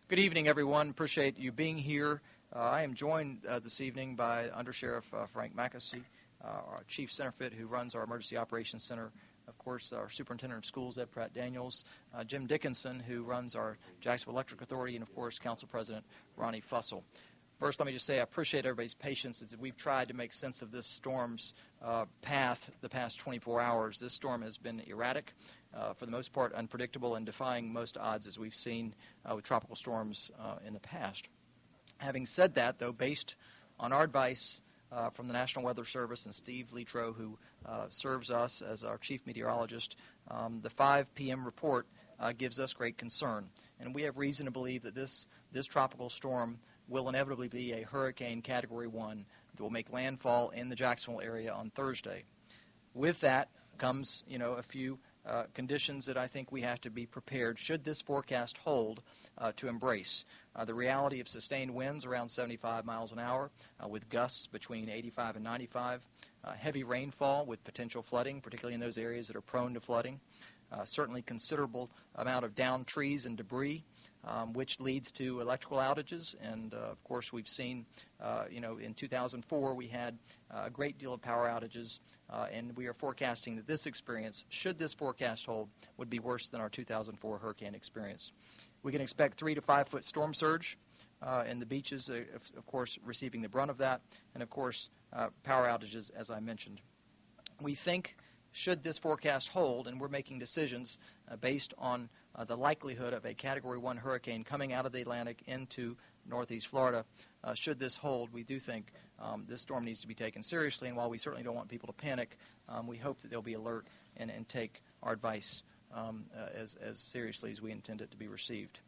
Good evening, everyone. Appreciate you being here. I am joined this evening by Under Sheriff Frank McAsee, our Chief Centerfit, who runs our Emergency Operations Center, of course, our Superintendent of Schools, Ed Pratt Daniels, Jim Dickinson, who runs our Jacksonville Electric Authority, and, of course, Council President Ronnie Fussell. First, let me just say I appreciate everybody's patience as we've tried to make sense of this storm's path the past 24 hours. This storm has been erratic, for the most part unpredictable, and defying most odds as we've seen with tropical storms in the past. Having said that, though, based on our advice from the National Weather Service and Steve Littrow, who serves us as our chief meteorologist, the 5 p.m. report gives us great concern. And we have reason to believe that this tropical storm will inevitably be a hurricane Category 1 that will make landfall in the Jacksonville area on Thursday. With that comes, a few conditions that I think we have to be prepared, should this forecast hold, to embrace. The reality of sustained winds around 75 miles an hour, with gusts between 85 and 95, heavy rainfall with potential flooding, particularly in those areas that are prone to flooding, certainly considerable amount of downed trees and debris, which leads to electrical outages. And, of course, we've seen, in 2004 we had a great deal of power outages, and we are forecasting that this experience, should this forecast hold, would be worse than our 2004 hurricane experience. We can expect 3 to 5 foot storm surge, and the beaches, of course, receiving the brunt of that, and, of course, power outages, as I mentioned. We think, should this forecast hold, and we're making decisions based on the likelihood of a Category 1 hurricane coming out of the Atlantic into northeast Florida, should this hold, we do think this storm needs to be taken seriously. And while we certainly don't want people to panic, we hope that they'll be alert and take our advice as seriously as we intend it to be received.